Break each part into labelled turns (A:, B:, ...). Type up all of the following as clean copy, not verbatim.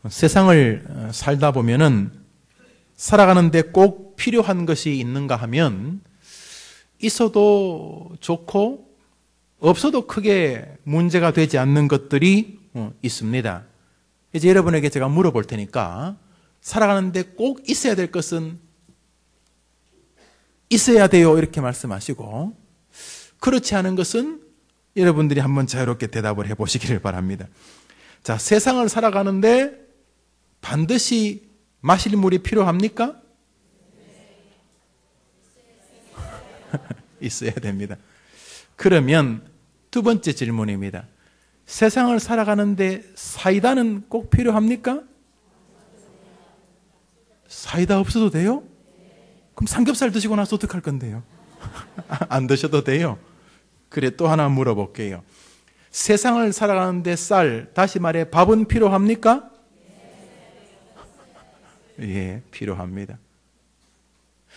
A: 세상을 살다 보면은 살아가는데 꼭 필요한 것이 있는가 하면 있어도 좋고 없어도 크게 문제가 되지 않는 것들이 있습니다. 이제 여러분에게 제가 물어볼 테니까 살아가는데 꼭 있어야 될 것은 있어야 돼요 이렇게 말씀하시고, 그렇지 않은 것은 여러분들이 한번 자유롭게 대답을 해보시기를 바랍니다. 자, 세상을 살아가는데 반드시 마실 물이 필요합니까? 있어야 됩니다. 그러면 두 번째 질문입니다. 세상을 살아가는데 사이다는 꼭 필요합니까? 사이다 없어도 돼요? 그럼 삼겹살 드시고 나서 어떡할 건데요? 안 드셔도 돼요? 그래, 또 하나 물어볼게요. 세상을 살아가는데 쌀, 다시 말해 밥은 필요합니까? 예, 필요합니다.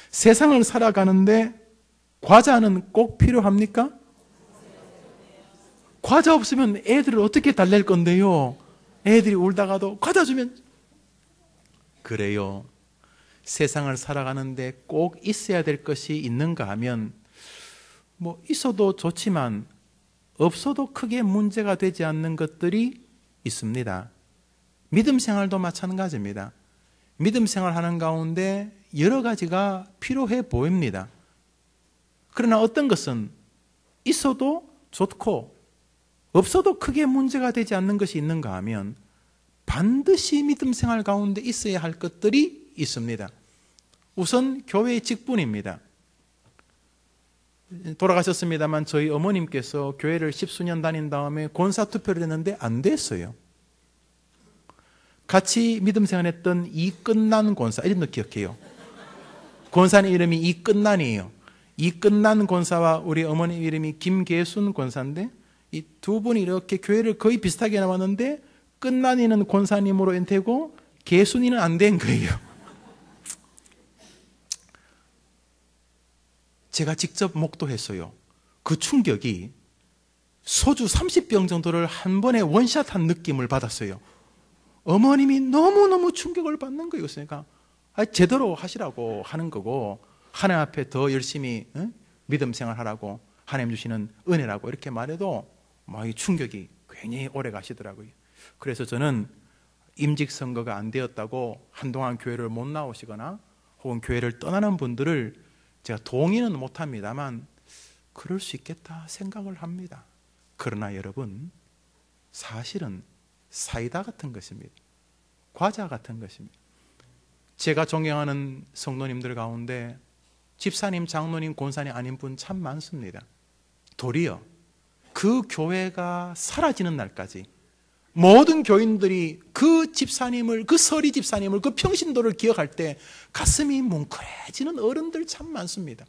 A: 세상을 살아가는데 과자는 꼭 필요합니까? 과자 없으면 애들을 어떻게 달랠 건데요? 애들이 울다가도 과자 주면. 그래요. 세상을 살아가는데 꼭 있어야 될 것이 있는가 하면 뭐 있어도 좋지만 없어도 크게 문제가 되지 않는 것들이 있습니다. 믿음 생활도 마찬가지입니다. 믿음 생활하는 가운데 여러 가지가 필요해 보입니다. 그러나 어떤 것은 있어도 좋고 없어도 크게 문제가 되지 않는 것이 있는가 하면 반드시 믿음 생활 가운데 있어야 할 것들이 있습니다. 우선 교회의 직분입니다. 돌아가셨습니다만 저희 어머님께서 교회를 10수년 다닌 다음에 권사 투표를 했는데 안 됐어요. 같이 믿음 생활했던 이끝난 권사, 이름도 기억해요. 권사님 이름이 이끝난이에요. 이끝난 권사와 우리 어머님 이름이 김계순 권사인데 이 두 분이 이렇게 교회를 거의 비슷하게 나왔는데 끝난이는 권사님으로 엔테고 계순이는 안 된 거예요. 제가 직접 목도했어요. 그 충격이 소주 30병 정도를 한 번에 원샷한 느낌을 받았어요. 어머님이 너무너무 충격을 받는 거예요. 그러니까 제대로 하시라고 하는 거고 하나님 앞에 더 열심히 믿음 생활하라고 하나님 주시는 은혜라고 이렇게 말해도 이 충격이 굉장히 오래 가시더라고요. 그래서 저는 임직 선거가 안 되었다고 한동안 교회를 못 나오시거나 혹은 교회를 떠나는 분들을 제가 동의는 못합니다만 그럴 수 있겠다 생각을 합니다. 그러나 여러분, 사실은 사이다 같은 것입니다. 과자 같은 것입니다. 제가 존경하는 성도님들 가운데 집사님, 장로님, 권사님 아닌 분 참 많습니다. 도리어 그 교회가 사라지는 날까지 모든 교인들이 그 집사님을, 그 서리 집사님을, 그 평신도를 기억할 때 가슴이 뭉클해지는 어른들 참 많습니다.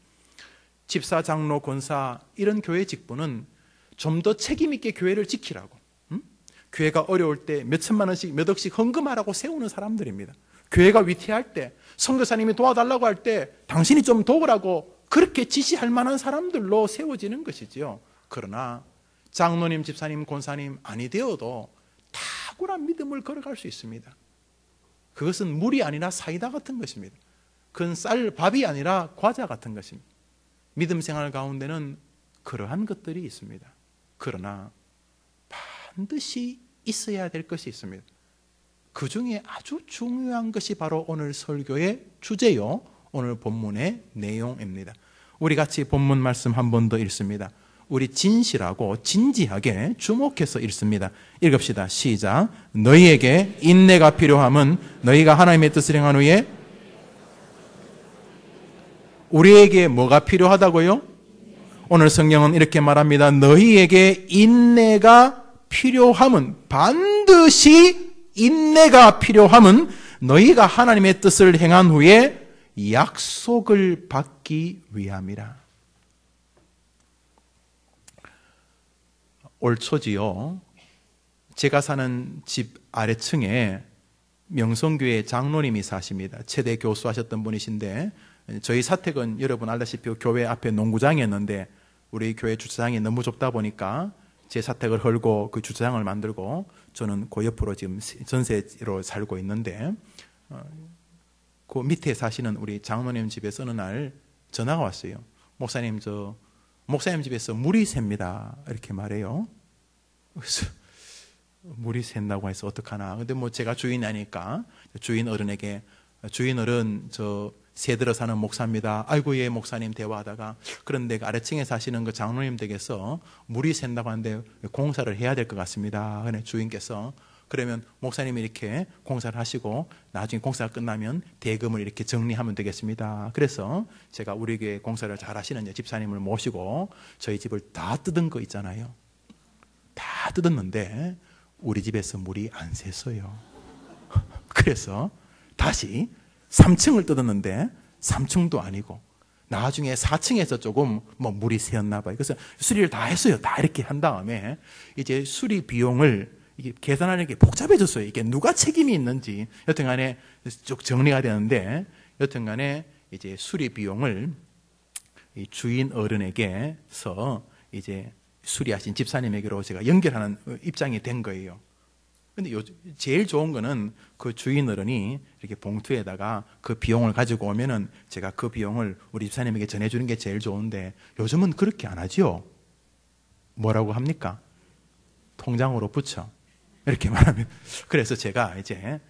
A: 집사, 장로, 권사 이런 교회 직분은 좀 더 책임 있게 교회를 지키라고, 교회가 어려울 때 몇 천만 원씩 몇 억씩 헌금하라고 세우는 사람들입니다. 교회가 위태할 때, 선교사님이 도와달라고 할 때 당신이 좀 도우라고 그렇게 지시할 만한 사람들로 세워지는 것이지요. 그러나 장로님, 집사님, 권사님 아니 되어도 탁월한 믿음을 걸어갈 수 있습니다. 그것은 물이 아니라 사이다 같은 것입니다. 그건 쌀, 밥이 아니라 과자 같은 것입니다. 믿음 생활 가운데는 그러한 것들이 있습니다. 그러나 반드시 있어야 될 것이 있습니다. 그 중에 아주 중요한 것이 바로 오늘 설교의 주제요, 오늘 본문의 내용입니다. 우리 같이 본문 말씀 한 번 더 읽습니다. 우리 진실하고 진지하게 주목해서 읽습니다. 읽읍시다. 시작. 너희에게 인내가 필요함은 너희가 하나님의 뜻을 행한 후에, 우리에게 뭐가 필요하다고요? 오늘 성경은 이렇게 말합니다. 너희에게 인내가 필요함은, 반드시 인내가 필요함은 너희가 하나님의 뜻을 행한 후에 약속을 받기 위함이라. 올 초지요, 제가 사는 집 아래층에 명성교회 장로님이 사십니다. 최대 교수하셨던 분이신데, 저희 사택은 여러분 알다시피 교회 앞에 농구장이었는데 우리 교회 주차장이 너무 좁다 보니까 제 사택을 헐고 그 주차장을 만들고 저는 그 옆으로 지금 전세로 살고 있는데 그 밑에 사시는 우리 장로님 집에서 어느 날 전화가 왔어요. 목사님 목사님 집에서 물이 샙니다. 이렇게 말해요. 그래서 물이 샌다고 해서 어떡하나. 근데 뭐 제가 주인이 아니까 주인 어른에게 주인 어른 새들어 사는 목사입니다. 아이고 예 목사님 대화하다가 그런데 아래층에 사시는 그 장로님 댁에서 물이 샌다고 하는데 공사를 해야 될 것 같습니다. 그래 주인께서 그러면 목사님이 이렇게 공사를 하시고 나중에 공사가 끝나면 대금을 이렇게 정리하면 되겠습니다. 그래서 제가 우리 교회 공사를 잘 하시는 집사님을 모시고 저희 집을 다 뜯은 거 있잖아요. 다 뜯었는데 우리 집에서 물이 안 샜어요. 그래서 다시 3층을 뜯었는데 3층도 아니고 나중에 4층에서 조금 물이 새었나 봐요. 그래서 수리를 다 했어요. 다 이렇게 한 다음에 이제 수리 비용을 이게 계산하는 게 복잡해졌어요. 이게 누가 책임이 있는지 여튼간에 쭉 정리가 되는데 여튼간에 이제 수리 비용을 이 주인 어른에게서 이제 수리하신 집사님에게로 제가 연결하는 입장이 된 거예요. 근데 제일 좋은 거는 그 주인 어른이 이렇게 봉투에다가 그 비용을 가지고 오면은 제가 그 비용을 우리 집사님에게 전해주는 게 제일 좋은데 요즘은 그렇게 안 하죠. 뭐라고 합니까? 통장으로 붙여. 이렇게 말하면. 그래서 제가 이제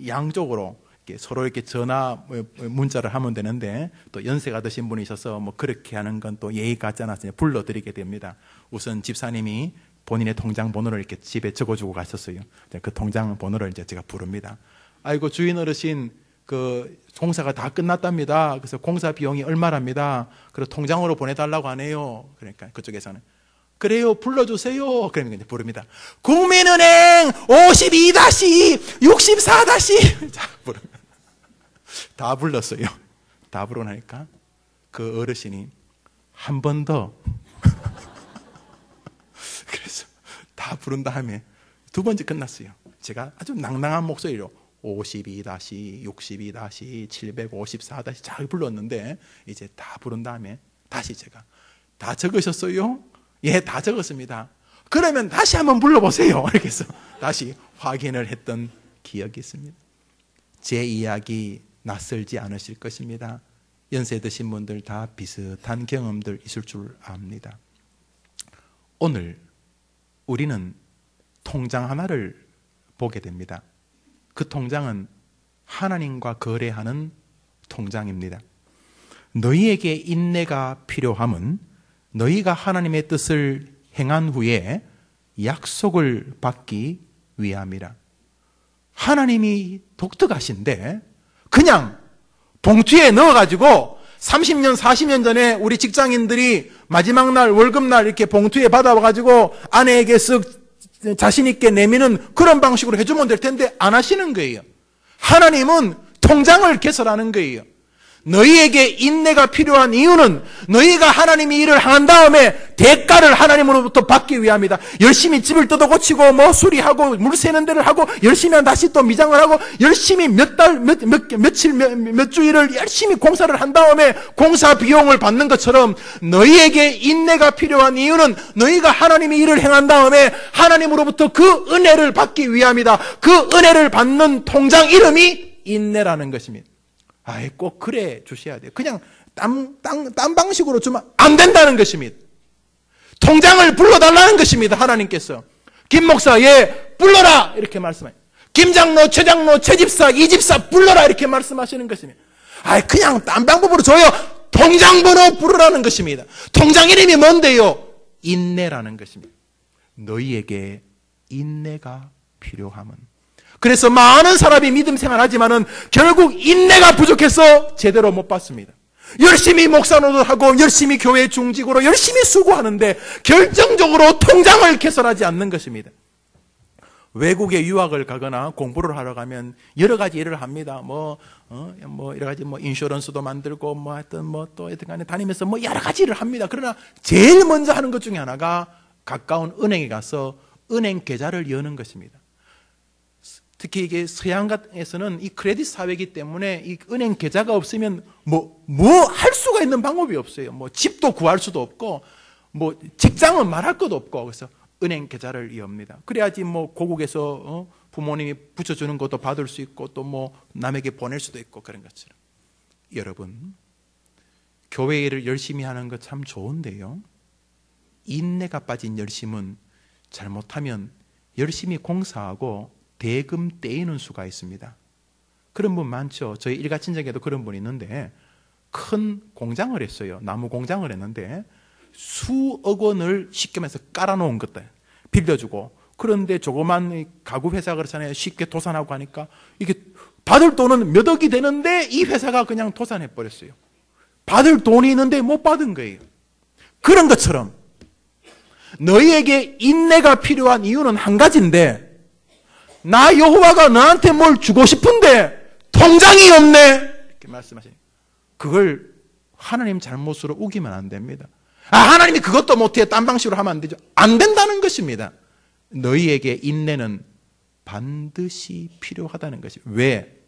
A: 양쪽으로 이렇게 서로 이렇게 전화 문자를 하면 되는데 또 연세가 드신 분이 있어서 뭐 그렇게 하는 건 또 예의가 같지 않아서 불러드리게 됩니다. 우선 집사님이 본인의 통장 번호를 이렇게 집에 적어주고 가셨어요. 그 통장 번호를 이제 제가 부릅니다. 아이고 주인 어르신 그 공사가 다 끝났답니다. 그래서 공사 비용이 얼마랍니다. 그래서 통장으로 보내달라고 하네요. 그러니까 그쪽에서는 그래요 불러주세요. 그러면 이제 부릅니다. 국민은행 52-64- 자 부릅니다. 다 불렀어요. 다 부르고 나니까 그 어르신이 한 번 더 그래서 다 부른 다음에 두 번째 끝났어요. 제가 아주 낭낭한 목소리로 52-62-754- 잘 불렀는데 이제 다 부른 다음에 다시 제가 다 적으셨어요? 예, 다 적었습니다. 그러면 다시 한번 불러보세요. 이렇게 해서 다시 확인을 했던 기억이 있습니다. 제 이야기 낯설지 않으실 것입니다. 연세 드신 분들 다 비슷한 경험들 있을 줄 압니다. 오늘 우리는 통장 하나를 보게 됩니다. 그 통장은 하나님과 거래하는 통장입니다. 너희에게 인내가 필요함은 너희가 하나님의 뜻을 행한 후에 약속을 받기 위함이라. 하나님이 독특하신데 그냥 봉투에 넣어가지고 30년, 40년 전에 우리 직장인들이 마지막 날, 월급날 이렇게 봉투에 받아와가지고 아내에게 쓱 자신있게 내미는 그런 방식으로 해주면 될 텐데 안 하시는 거예요. 하나님은 통장을 개설하는 거예요. 너희에게 인내가 필요한 이유는 너희가 하나님이 일을 한 다음에 대가를 하나님으로부터 받기 위함이다. 열심히 집을 뜯어고치고 뭐 수리하고 물 새는 데를 하고 열심히 다시 또 미장을 하고 열심히 몇 달, 며칠, 몇 주일을 열심히 공사를 한 다음에 공사 비용을 받는 것처럼 너희에게 인내가 필요한 이유는 너희가 하나님이 일을 행한 다음에 하나님으로부터 그 은혜를 받기 위함이다. 그 은혜를 받는 통장 이름이 인내라는 것입니다. 아예 꼭 그래 주셔야 돼요. 그냥 딴 방식으로 주면 안 된다는 것입니다. 통장을 불러달라는 것입니다. 하나님께서 김 목사 예 불러라 이렇게 말씀해요. 김 장로, 최 장로, 최 집사, 이 집사 불러라 이렇게 말씀하시는 것입니다. 아예 그냥 딴 방법으로 줘요. 통장 번호 부르라는 것입니다. 통장 이름이 뭔데요? 인내라는 것입니다. 너희에게 인내가 필요함은. 그래서 많은 사람이 믿음 생활하지만은 결국 인내가 부족해서 제대로 못 받습니다. 열심히 목사 노릇하고 열심히 교회 중직으로 열심히 수고하는데 결정적으로 통장을 개설하지 않는 것입니다. 외국에 유학을 가거나 공부를 하러 가면 여러 가지 일을 합니다. 여러 가지 인슈런스도 만들고 하여튼 또 하여튼 간에 다니면서 여러 가지 일을 합니다. 그러나 제일 먼저 하는 것 중에 하나가 가까운 은행에 가서 은행 계좌를 여는 것입니다. 특히 이게 서양에서는 이 크레딧 사회이기 때문에 이 은행 계좌가 없으면 할 수가 있는 방법이 없어요. 집도 구할 수도 없고 직장은 말할 것도 없고. 그래서 은행 계좌를 엽니다. 그래야지 뭐 고국에서 부모님이 붙여주는 것도 받을 수 있고 또 뭐 남에게 보낼 수도 있고 그런 것처럼. 여러분, 교회 일을 열심히 하는 거 참 좋은데요, 인내가 빠진 열심은 잘못하면 열심히 공사하고 대금 떼이는 수가 있습니다. 그런 분 많죠. 저희 일가친정에도 그런 분이 있는데 큰 공장을 했어요. 나무 공장을 했는데 수억 원을 쉽게 말해서 깔아놓은 것들 빌려주고, 그런데 조그만 가구 회사가 그렇잖아요. 쉽게 도산하고 하니까 이게 받을 돈은 몇 억이 되는데 이 회사가 그냥 도산해버렸어요. 받을 돈이 있는데 못 받은 거예요. 그런 것처럼 너희에게 인내가 필요한 이유는 한 가지인데, 나 여호와가 너한테 뭘 주고 싶은데 통장이 없네 이렇게 말씀하시니까 그걸 하나님 잘못으로 우기면 안 됩니다. 하나님이 그것도 못해, 딴 방식으로 하면 안 되죠. 안 된다는 것입니다. 너희에게 인내는 반드시 필요하다는 것이. 왜?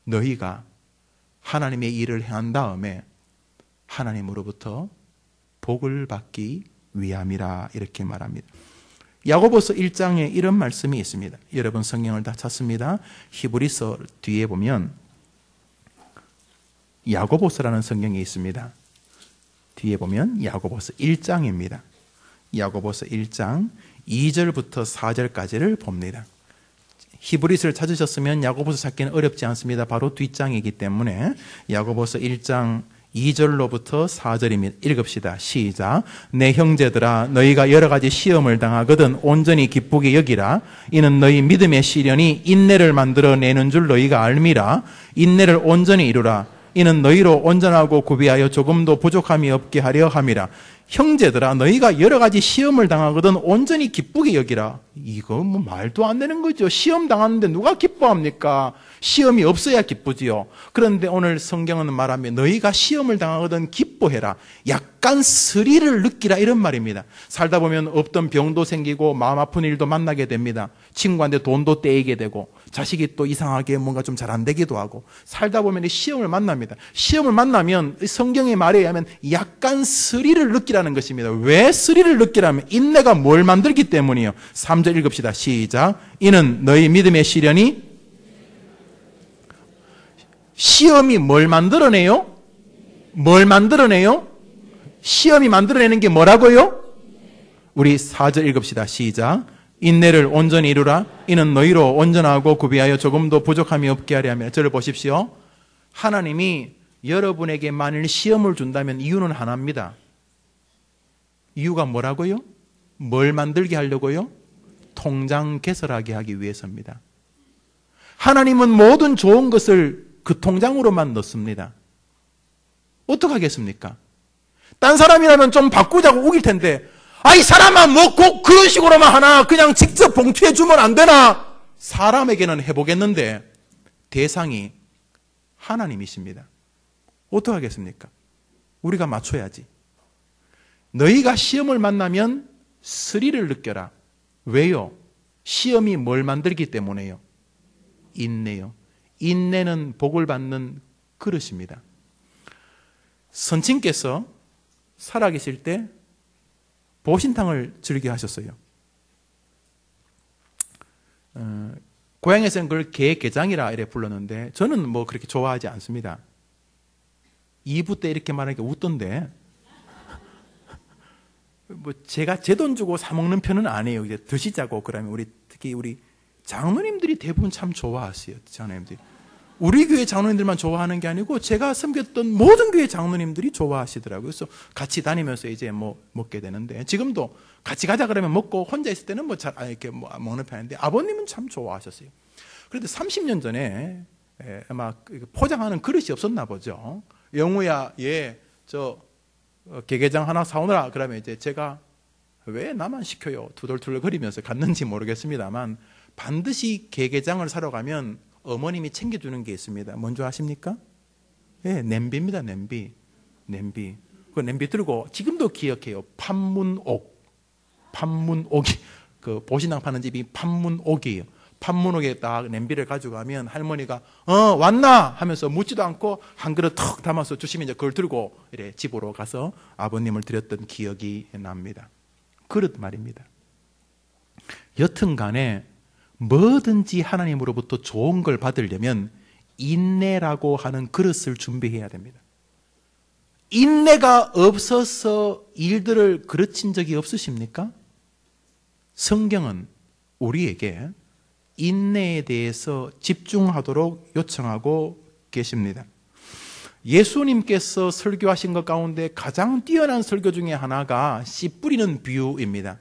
A: 너희가 하나님의 일을 행한 다음에 하나님으로부터 복을 받기 위함이라 이렇게 말합니다. 야고보서 1장에 이런 말씀이 있습니다. 여러분 성경을 다 찾습니다. 히브리서 뒤에 보면 야고보서라는 성경이 있습니다. 뒤에 보면 야고보서 1장입니다. 야고보서 1장 2절부터 4절까지를 봅니다. 히브리서를 찾으셨으면 야고보서 찾기는 어렵지 않습니다. 바로 뒷장이기 때문에 야고보서 1장 2절로부터 4절입니다. 읽읍시다. 시작. 내 형제들아, 너희가 여러 가지 시험을 당하거든 온전히 기쁘게 여기라. 이는 너희 믿음의 시련이 인내를 만들어내는 줄 너희가 알미라. 인내를 온전히 이루라. 이는 너희로 온전하고 구비하여 조금도 부족함이 없게 하려 함이라. 형제들아, 너희가 여러 가지 시험을 당하거든 온전히 기쁘게 여기라. 이거 뭐 말도 안 되는 거죠. 시험 당하는데 누가 기뻐합니까? 시험이 없어야 기쁘지요. 그런데 오늘 성경은 말하면 너희가 시험을 당하거든 기뻐해라. 약간 스릴을 느끼라 이런 말입니다. 살다 보면 없던 병도 생기고 마음 아픈 일도 만나게 됩니다. 친구한테 돈도 떼이게 되고 자식이 또 이상하게 뭔가 좀 잘 안 되기도 하고, 살다 보면 시험을 만납니다. 시험을 만나면 성경의 말에 의하면 약간 스릴을 느끼라는 것입니다. 왜 스릴을 느끼라면? 인내가 뭘 만들기 때문이에요. 3절 읽읍시다. 시작. 이는 너희 믿음의 시련이, 시험이 뭘 만들어내요? 뭘 만들어내요? 시험이 만들어내는 게 뭐라고요? 우리 4절 읽읍시다. 시작. 인내를 온전히 이루라. 이는 너희로 온전하고 구비하여 조금도 부족함이 없게 하려 하며. 저를 보십시오. 하나님이 여러분에게 만일 시험을 준다면 이유는 하나입니다. 이유가 뭐라고요? 뭘 만들게 하려고요? 통장 개설하게 하기 위해서입니다. 하나님은 모든 좋은 것을 그 통장으로만 넣습니다. 어떡하겠습니까? 딴 사람이라면 좀 바꾸자고 우길 텐데, 이 사람아 뭐 꼭 그런 식으로만 하나? 그냥 직접 봉투해 주면 안 되나? 사람에게는 해보겠는데 대상이 하나님이십니다. 어떡하겠습니까? 우리가 맞춰야지. 너희가 시험을 만나면 스릴을 느껴라. 왜요? 시험이 뭘 만들기 때문에요? 인내요. 인내는 복을 받는 그릇입니다. 선친께서 살아계실 때 보신탕을 즐겨 하셨어요. 고향에서는 그걸 게장이라 이래 불렀는데 저는 뭐 그렇게 좋아하지 않습니다. 2부 때 이렇게 말하니까 웃던데, 뭐 제가 제 돈 주고 사 먹는 편은 아니에요. 이제 드시자고 그러면 특히 우리 장로님들이 대부분 참 좋아하세요. 장로님들이. 우리 교회 장로님들만 좋아하는 게 아니고 제가 섬겼던 모든 교회 장로님들이 좋아하시더라고요. 그래서 같이 다니면서 이제 뭐 먹게 되는데, 지금도 같이 가자 그러면 먹고, 혼자 있을 때는 뭐 잘 이렇게 뭐 먹는 편인데 아버님은 참 좋아하셨어요. 그런데 30년 전에 아마 포장하는 그릇이 없었나 보죠. 영우야, 게장 하나 사오느라. 그러면 이제 제가 왜 나만 시켜요? 투덜투덜 거리면서 갔는지 모르겠습니다만 반드시 게장을 사러 가면 어머님이 챙겨주는 게 있습니다. 뭔지 아십니까? 냄비입니다. 냄비. 그 냄비 들고 지금도 기억해요. 판문옥이, 그 보신탕 파는 집이 판문옥이에요. 판문옥에 딱 냄비를 가져가면 할머니가 왔나 하면서 묻지도 않고 한 그릇 턱 담아서 주시면 이제 그걸 들고 이래 집으로 가서 아버님을 드렸던 기억이 납니다. 그릇 말입니다. 여튼 간에 뭐든지 하나님으로부터 좋은 걸 받으려면 인내라고 하는 그릇을 준비해야 됩니다. 인내가 없어서 일들을 그르친 적이 없으십니까? 성경은 우리에게 인내에 대해서 집중하도록 요청하고 계십니다. 예수님께서 설교하신 것 가운데 가장 뛰어난 설교 중에 하나가 씨 뿌리는 비유입니다.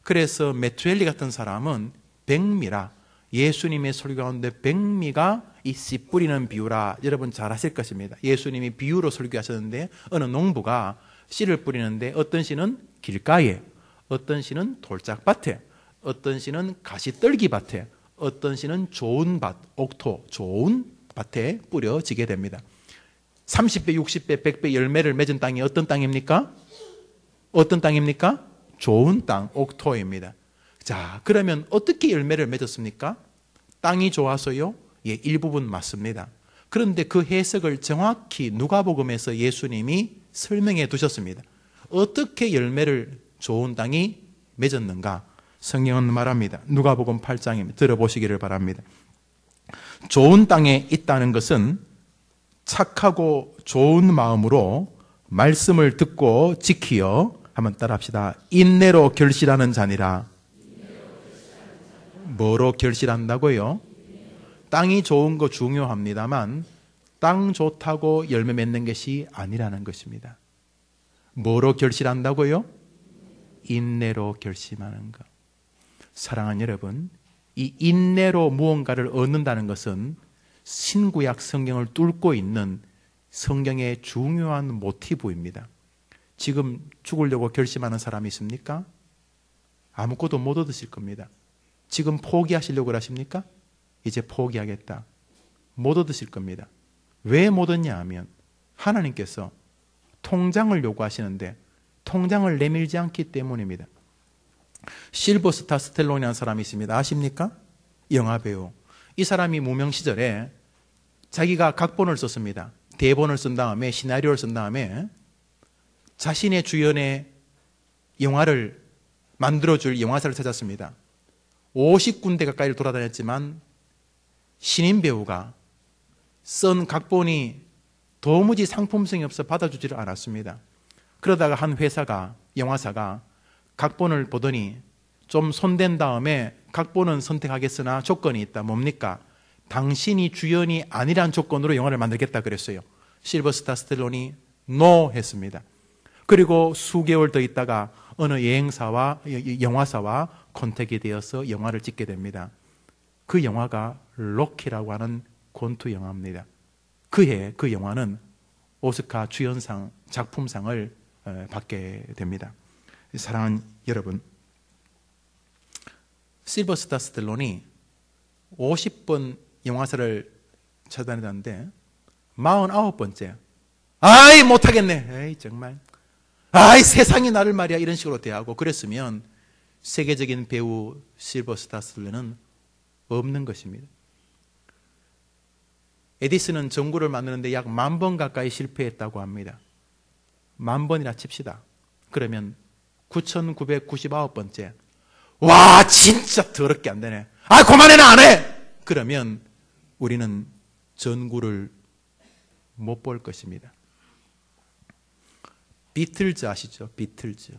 A: 그래서 메투엘리 같은 사람은 백미라, 예수님의 설교 가운데 백미가 이 씨 뿌리는 비유라, 여러분 잘 아실 것입니다. 예수님이 비유로 설교하셨는데 어느 농부가 씨를 뿌리는데 어떤 씨는 길가에, 어떤 씨는 돌짝밭에, 어떤 씨는 가시떨기밭에, 어떤 씨는 좋은 밭, 옥토, 좋은 밭에 뿌려지게 됩니다. 30배, 60배, 100배 열매를 맺은 땅이 어떤 땅입니까? 어떤 땅입니까? 좋은 땅, 옥토입니다. 자, 그러면 어떻게 열매를 맺었습니까? 땅이 좋아서요? 예, 일부분 맞습니다. 그런데 그 해석을 정확히 누가복음에서 예수님이 설명해 두셨습니다. 어떻게 열매를 좋은 땅이 맺었는가? 성경은 말합니다. 누가복음 8장입니다. 들어보시기를 바랍니다. 좋은 땅에 있다는 것은 착하고 좋은 마음으로 말씀을 듣고 지키어, 한번 따라합시다. 인내로 결실하는 자니라. 뭐로 결실한다고요? 땅이 좋은 거 중요합니다만 땅 좋다고 열매 맺는 것이 아니라는 것입니다. 뭐로 결실한다고요? 인내로 결심하는 것. 사랑하는 여러분, 이 인내로 무언가를 얻는다는 것은 신구약 성경을 뚫고 있는 성경의 중요한 모티브입니다. 지금 죽으려고 결심하는 사람이 있습니까? 아무것도 못 얻으실 겁니다. 지금 포기하시려고 하십니까? 이제 포기하겠다. 못 얻으실 겁니다. 왜 못 얻냐 하면 하나님께서 통장을 요구하시는데 통장을 내밀지 않기 때문입니다. 실버스타 스텔론이라는 사람이 있습니다. 아십니까? 영화배우. 이 사람이 무명 시절에 자기가 각본을 썼습니다. 대본을 쓴 다음에 시나리오를 쓴 다음에 자신의 주연의 영화를 만들어줄 영화사를 찾았습니다. 50군데 가까이를 돌아다녔지만 신인 배우가 쓴 각본이 도무지 상품성이 없어 받아주지를 않았습니다. 그러다가 한 회사가, 영화사가 각본을 보더니 좀 손댄 다음에 각본은 선택하겠으나 조건이 있다. 뭡니까? 당신이 주연이 아니란 조건으로 영화를 만들겠다 그랬어요. 실버스타 스텔론이 NO 했습니다. 그리고 수개월 더 있다가 어느 여행사와 영화사와 컨택이 되어서 영화를 찍게 됩니다. 그 영화가 로키라고 하는 권투 영화입니다. 그해 그 영화는 오스카 주연상, 작품상을 받게 됩니다. 사랑하는 여러분, 실버스타 스텔론이 50번 영화사를 찾아다녔는데 49번째 아이 못하겠네, 에이 정말, 아이 세상이 나를 말이야, 이런 식으로 대하고 그랬으면 세계적인 배우 실버스타 스텔론은 없는 것입니다. 에디슨은 전구를 만드는데 약 10,000번 가까이 실패했다고 합니다. 10,000번이나 칩시다. 그러면 9,999번째, 와 진짜 더럽게 안 되네, 아 그만해나 안 해, 그러면 우리는 전구를 못 볼 것입니다. 비틀즈 아시죠? 비틀즈.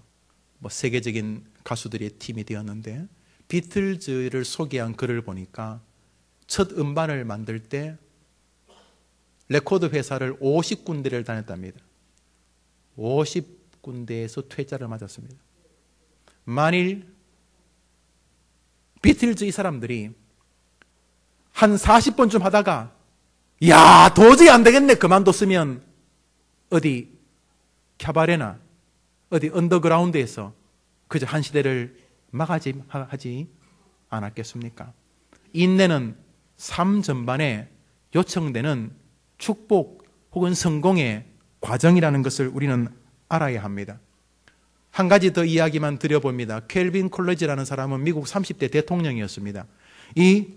A: 뭐 세계적인 가수들의 팀이 되었는데 비틀즈를 소개한 글을 보니까 첫 음반을 만들 때 레코드 회사를 50군데를 다녔답니다. 50군데에서 퇴짜를 맞았습니다. 만일 비틀즈 이 사람들이 한 40번쯤 하다가 야 도저히 안 되겠네 그만뒀으면 어디 캬바레나 어디 언더그라운드에서 그저 한 시대를 하지 않았겠습니까? 인내는 삶 전반에 요청되는 축복 혹은 성공의 과정이라는 것을 우리는 알아야 합니다. 한 가지 더 이야기만 드려봅니다. 켈빈 콜리지라는 사람은 미국 30대 대통령이었습니다. 이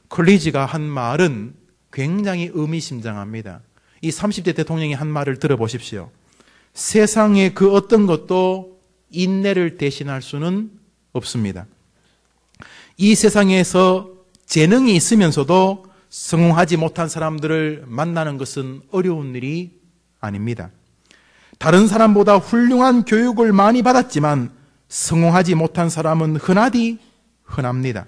A: 콜리지가 한 말은 굉장히 의미심장합니다. 이 30대 대통령이 한 말을 들어보십시오. 세상의 그 어떤 것도 인내를 대신할 수는 없습니다. 이 세상에서 재능이 있으면서도 성공하지 못한 사람들을 만나는 것은 어려운 일이 아닙니다. 다른 사람보다 훌륭한 교육을 많이 받았지만 성공하지 못한 사람은 흔하디 흔합니다.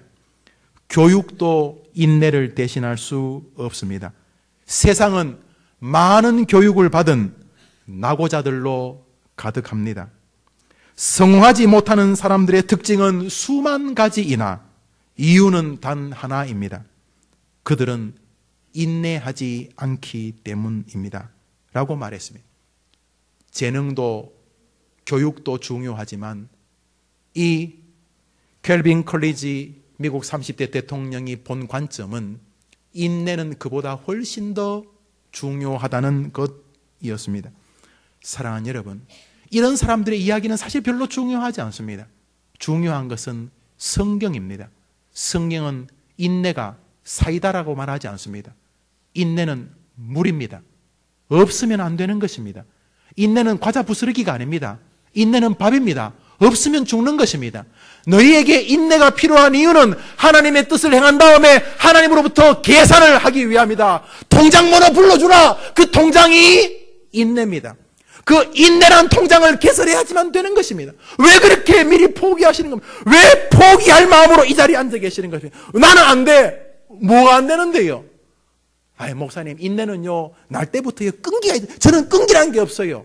A: 교육도 인내를 대신할 수 없습니다. 세상은 많은 교육을 받은 낙오자들로 가득합니다. 성공하지 못하는 사람들의 특징은 수만 가지이나 이유는 단 하나입니다. 그들은 인내하지 않기 때문입니다. 라고 말했습니다. 재능도 교육도 중요하지만 이 켈빈 컬리지 미국 30대 대통령이 본 관점은 인내는 그보다 훨씬 더 중요하다는 것이었습니다. 사랑하는 여러분, 이런 사람들의 이야기는 사실 별로 중요하지 않습니다. 중요한 것은 성경입니다. 성경은 인내가 사이다라고 말하지 않습니다. 인내는 물입니다. 없으면 안 되는 것입니다. 인내는 과자 부스러기가 아닙니다. 인내는 밥입니다. 없으면 죽는 것입니다. 너희에게 인내가 필요한 이유는 하나님의 뜻을 행한 다음에 하나님으로부터 계산을 하기 위함이다. 통장번호 불러주라. 그 통장이 인내입니다. 그 인내란 통장을 개설해야지만 되는 것입니다. 왜 그렇게 미리 포기하시는 겁니까? 왜 포기할 마음으로 이 자리에 앉아 계시는 것입니까? 나는 안 돼. 뭐가 안 되는데요? 아이, 목사님, 인내는요, 날 때부터 끈기가 있어요. 저는 끈기라는 게 없어요.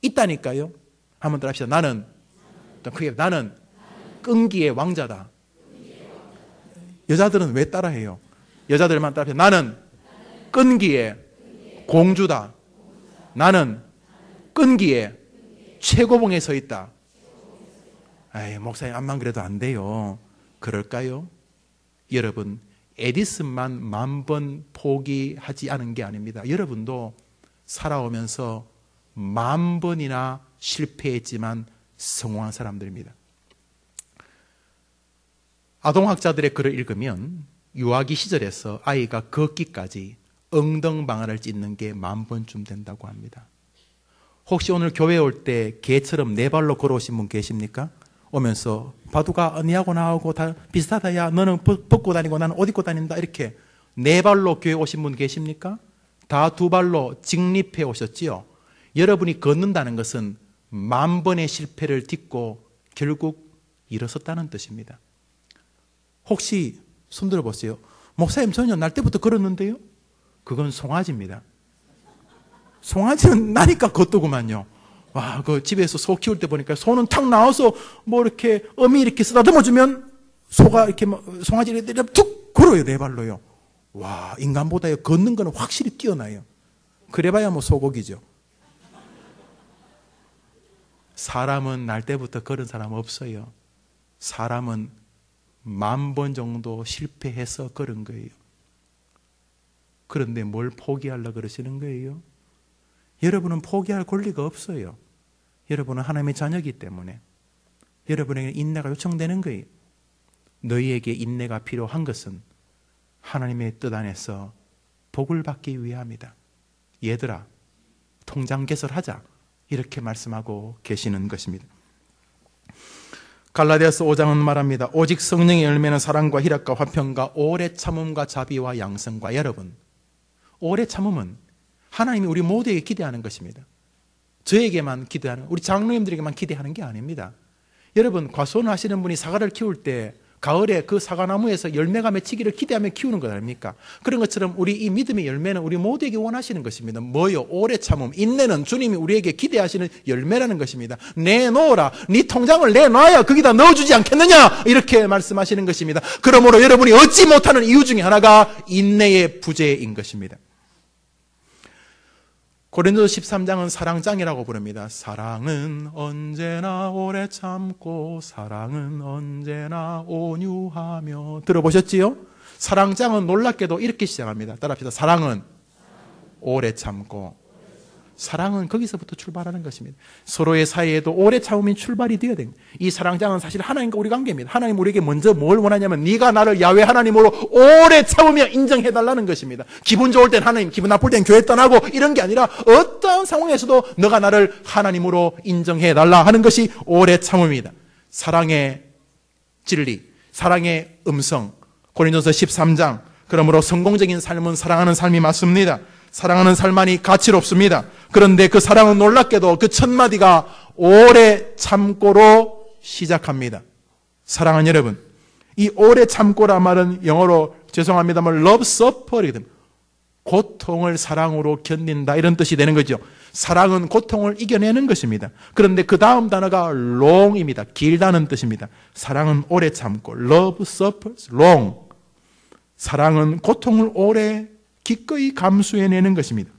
A: 있다니까요. 한번 더 합시다. 나는 끈기의 왕자다. 여자들은 왜 따라해요? 여자들만 따라해요. 나는 끈기의 공주다. 나는 끈기의 최고봉에 서 있다. 아이, 목사님, 암만 그래도 안 돼요. 그럴까요? 여러분, 에디슨만 10,000번 포기하지 않은 게 아닙니다. 여러분도 살아오면서 10,000번이나 실패했지만 성공한 사람들입니다. 아동학자들의 글을 읽으면 유아기 시절에서 아이가 걷기까지 엉덩방아를 찢는 게 10,000번쯤 된다고 합니다. 혹시 오늘 교회 올 때 개처럼 4발로 걸어오신 분 계십니까? 오면서 바둑아 니하고 나하고 다 비슷하다. 야 너는 벗고 다니고 나는 옷 입고 다닌다. 이렇게 4발로 교회 오신 분 계십니까? 다 2발로 직립해 오셨지요. 여러분이 걷는다는 것은 10,000번의 실패를 딛고 결국 일어섰다는 뜻입니다. 혹시 손 들어보세요. 목사님 전혀 날 때부터 걸었는데요? 그건 송아지입니다. 송아지는 나니까 걷더구만요. 와, 그 집에서 소 키울 때 보니까 소는 탁 나와서 뭐 이렇게 어미 이렇게 쓰다듬어주면 소가 이렇게 송아지를 툭 걸어요, 4발로요. 와, 인간보다 걷는 거는 확실히 뛰어나요. 그래봐야 뭐 소고기죠. 사람은 날 때부터 걸은 사람 없어요. 사람은 10,000번 정도 실패해서 걸은 거예요. 그런데 뭘 포기하려고 그러시는 거예요? 여러분은 포기할 권리가 없어요. 여러분은 하나님의 자녀이기 때문에 여러분에게 인내가 요청되는 거예요. 너희에게 인내가 필요한 것은 하나님의 뜻 안에서 복을 받기 위함이다. 얘들아, 통장 개설하자. 이렇게 말씀하고 계시는 것입니다. 갈라디아서 5장은 말합니다. 오직 성령의 열매는 사랑과 희락과 화평과 오래 참음과 자비와 양성과. 여러분, 오래 참음은 하나님이 우리 모두에게 기대하는 것입니다. 저에게만 기대하는, 우리 장로님들에게만 기대하는 게 아닙니다. 여러분, 과수원하시는 분이 사과를 키울 때 가을에 그 사과나무에서 열매가 맺히기를 기대하며 키우는 것 아닙니까? 그런 것처럼 우리 이 믿음의 열매는 우리 모두에게 원하시는 것입니다. 뭐요? 오래 참음, 인내는 주님이 우리에게 기대하시는 열매라는 것입니다. 내놓으라. 네 통장을 내놔야 거기다 넣어주지 않겠느냐? 이렇게 말씀하시는 것입니다. 그러므로 여러분이 얻지 못하는 이유 중에 하나가 인내의 부재인 것입니다. 고린도서 13장은 사랑장이라고 부릅니다. 사랑은 언제나 오래 참고 사랑은 언제나 온유하며. 들어보셨지요? 사랑장은 놀랍게도 이렇게 시작합니다. 따라합시다. 사랑은 오래 참고. 사랑은 거기서부터 출발하는 것입니다. 서로의 사이에도 오래 참음이 출발이 되어야 됩니다. 이 사랑장은 사실 하나님과 우리 관계입니다. 하나님 우리에게 먼저 뭘 원하냐면 네가 나를 야훼 하나님으로 오래 참으며 인정해달라는 것입니다. 기분 좋을 땐 하나님, 기분 나쁠 땐 교회 떠나고 이런 게 아니라 어떠한 상황에서도 너가 나를 하나님으로 인정해달라 하는 것이 오래 참음입니다. 사랑의 진리, 사랑의 음성. 고린도서 13장. 그러므로 성공적인 삶은 사랑하는 삶이 맞습니다. 사랑하는 삶만이 가치롭습니다. 그런데 그 사랑은 놀랍게도 그 첫 마디가 오래 참고로 시작합니다. 사랑하는 여러분, 이 오래 참고란 말은 영어로 죄송합니다만 love suffer이거든요. 고통을 사랑으로 견딘다 이런 뜻이 되는 거죠. 사랑은 고통을 이겨내는 것입니다. 그런데 그 다음 단어가 long입니다. 길다는 뜻입니다. 사랑은 오래 참고 love suffers long. 사랑은 고통을 오래 기꺼이 감수해내는 것입니다.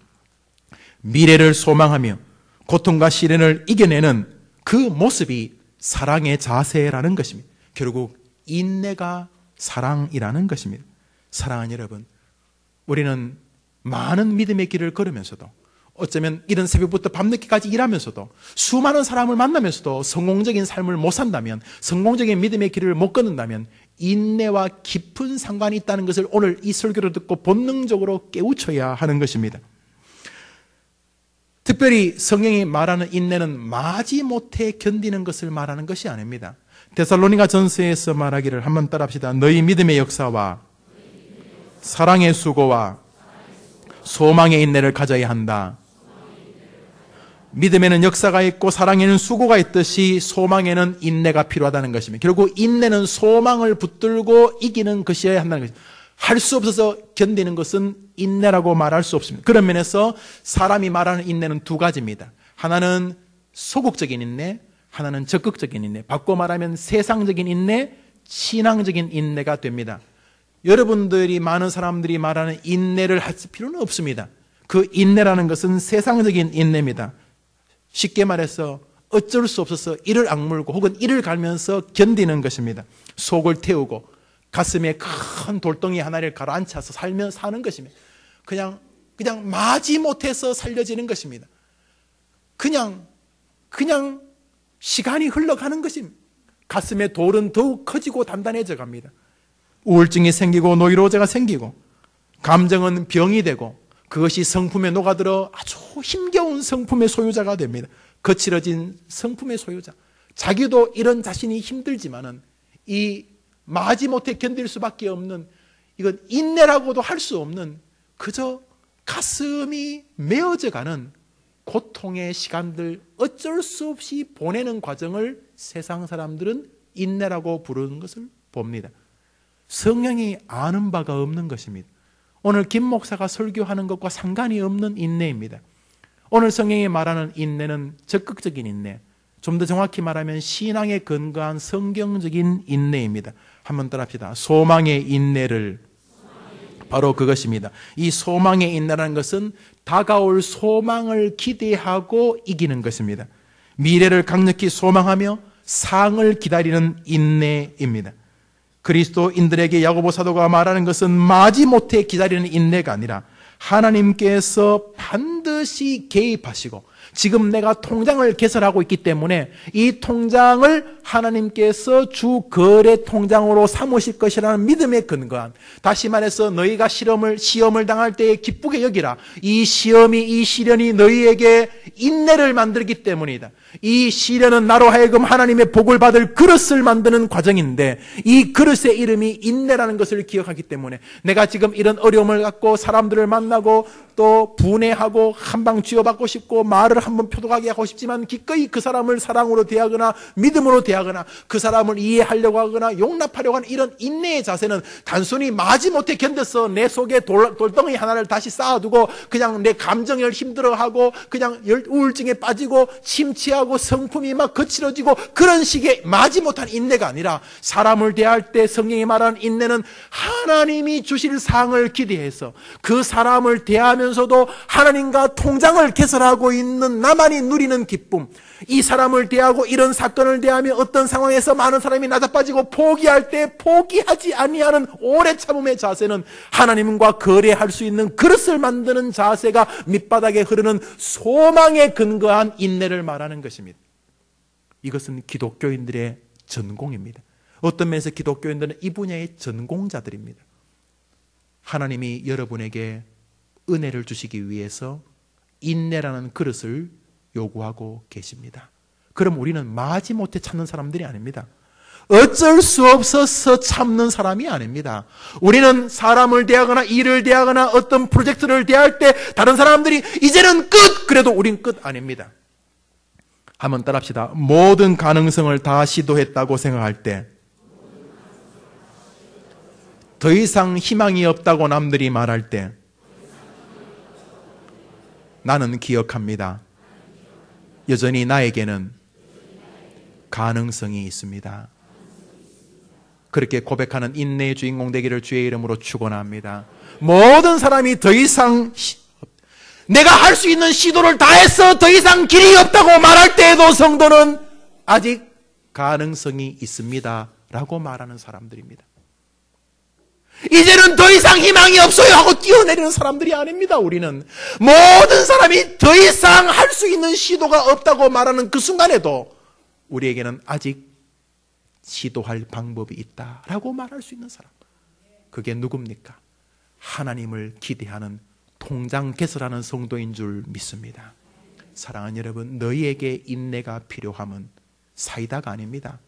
A: 미래를 소망하며 고통과 시련을 이겨내는 그 모습이 사랑의 자세라는 것입니다. 결국 인내가 사랑이라는 것입니다. 사랑하는 여러분, 우리는 많은 믿음의 길을 걸으면서도 어쩌면 이른 새벽부터 밤늦게까지 일하면서도 수많은 사람을 만나면서도 성공적인 삶을 못 산다면, 성공적인 믿음의 길을 못 걷는다면 인내와 깊은 상관이 있다는 것을 오늘 이 설교를 듣고 본능적으로 깨우쳐야 하는 것입니다. 특별히 성경이 말하는 인내는 마지못해 견디는 것을 말하는 것이 아닙니다. 데살로니가 전서에서 말하기를 한번 따라합시다. 너희 믿음의 역사와 사랑의 수고와 소망의 인내를 가져야 한다. 믿음에는 역사가 있고 사랑에는 수고가 있듯이 소망에는 인내가 필요하다는 것입니다. 결국 인내는 소망을 붙들고 이기는 것이어야 한다는 것입니다. 할 수 없어서 견디는 것은 인내라고 말할 수 없습니다. 그런 면에서 사람이 말하는 인내는 두 가지입니다. 하나는 소극적인 인내, 하나는 적극적인 인내. 바꿔 말하면 세상적인 인내, 신앙적인 인내가 됩니다. 여러분들이 많은 사람들이 말하는 인내를 할 필요는 없습니다. 그 인내라는 것은 세상적인 인내입니다. 쉽게 말해서 어쩔 수 없어서 이를 악물고 혹은 이를 갈면서 견디는 것입니다. 속을 태우고 가슴에 큰 돌덩이 하나를 가라앉혀서 사는 것입니다. 그냥 마지못해서 살려지는 것입니다. 그냥 시간이 흘러가는 것입니다. 가슴의 돌은 더욱 커지고 단단해져 갑니다. 우울증이 생기고 노이로제가 생기고 감정은 병이 되고 그것이 성품에 녹아들어 아주 힘겨운 성품의 소유자가 됩니다. 거칠어진 성품의 소유자. 자기도 이런 자신이 힘들지만은 이 마지못해 견딜 수밖에 없는, 이건 인내라고도 할 수 없는, 그저 가슴이 메어져가는 고통의 시간들, 어쩔 수 없이 보내는 과정을 세상 사람들은 인내라고 부르는 것을 봅니다. 성령이 아는 바가 없는 것입니다. 오늘 김 목사가 설교하는 것과 상관이 없는 인내입니다. 오늘 성경이 말하는 인내는 적극적인 인내, 좀 더 정확히 말하면 신앙에 근거한 성경적인 인내입니다. 한번 따라합시다. 소망의 인내를, 바로 그것입니다. 이 소망의 인내라는 것은 다가올 소망을 기대하고 이기는 것입니다. 미래를 강력히 소망하며 상을 기다리는 인내입니다. 그리스도인들에게 야고보 사도가 말하는 것은 마지못해 기다리는 인내가 아니라 하나님께서 반드시 개입하시고, 지금 내가 통장을 개설하고 있기 때문에 이 통장을 하나님께서 주 거래 통장으로 삼으실 것이라는 믿음에 근거한, 다시 말해서 너희가 시험을 당할 때에 기쁘게 여기라. 이 시련이 너희에게 인내를 만들기 때문이다. 이 시련은 나로 하여금 하나님의 복을 받을 그릇을 만드는 과정인데, 이 그릇의 이름이 인내라는 것을 기억하기 때문에 내가 지금 이런 어려움을 갖고 사람들을 만나고 또 분해하고 한방 쥐어받고 싶고 말을 한번 표독하게 하고 싶지만 기꺼이 그 사람을 사랑으로 대하거나 믿음으로 대하거나 그 사람을 이해하려고 하거나 용납하려고 하는 이런 인내의 자세는 단순히 마지못해 견뎌서 내 속에 돌덩이 하나를 다시 쌓아두고 그냥 내 감정을 힘들어하고 그냥 우울증에 빠지고 침체하고 성품이 막 거칠어지고 그런 식의 마지못한 인내가 아니라, 사람을 대할 때 성경이 말하는 인내는 하나님이 주실 상을 기대해서 그 사람을 대하면서도 하나님과 통장을 개설하고 있는 나만이 누리는 기쁨, 이 사람을 대하고 이런 사건을 대하며 어떤 상황에서 많은 사람이 나자빠지고 포기할 때 포기하지 아니하는 오래 참음의 자세는 하나님과 거래할 수 있는 그릇을 만드는 자세가 밑바닥에 흐르는 소망에 근거한 인내를 말하는 것입니다. 이것은 기독교인들의 전공입니다. 어떤 면에서 기독교인들은 이 분야의 전공자들입니다. 하나님이 여러분에게 은혜를 주시기 위해서 인내라는 그릇을 요구하고 계십니다. 그럼 우리는 마지못해 찾는 사람들이 아닙니다. 어쩔 수 없어서 참는 사람이 아닙니다. 우리는 사람을 대하거나 일을 대하거나 어떤 프로젝트를 대할 때 다른 사람들이 이제는 끝! 그래도 우린 끝 아닙니다. 한번 따라합시다. 모든 가능성을 다 시도했다고 생각할 때 더 이상 희망이 없다고 남들이 말할 때 나는 기억합니다. 여전히 나에게는 가능성이 있습니다. 그렇게 고백하는 인내의 주인공 되기를 주의 이름으로 축원합니다. 모든 사람이 더 이상 내가 할 수 있는 시도를 다해서 더 이상 길이 없다고 말할 때에도 성도는 아직 가능성이 있습니다 라고 말하는 사람들입니다. 이제는 더 이상 희망이 없어요 하고 뛰어내리는 사람들이 아닙니다. 우리는 모든 사람이 더 이상 할 수 있는 시도가 없다고 말하는 그 순간에도 우리에게는 아직 시도할 방법이 있다라고 말할 수 있는 사람. 그게 누굽니까? 하나님을 기대하는 통장 개설하는 성도인 줄 믿습니다. 사랑하는 여러분, 너희에게 인내가 필요함은 사이다가 아닙니다.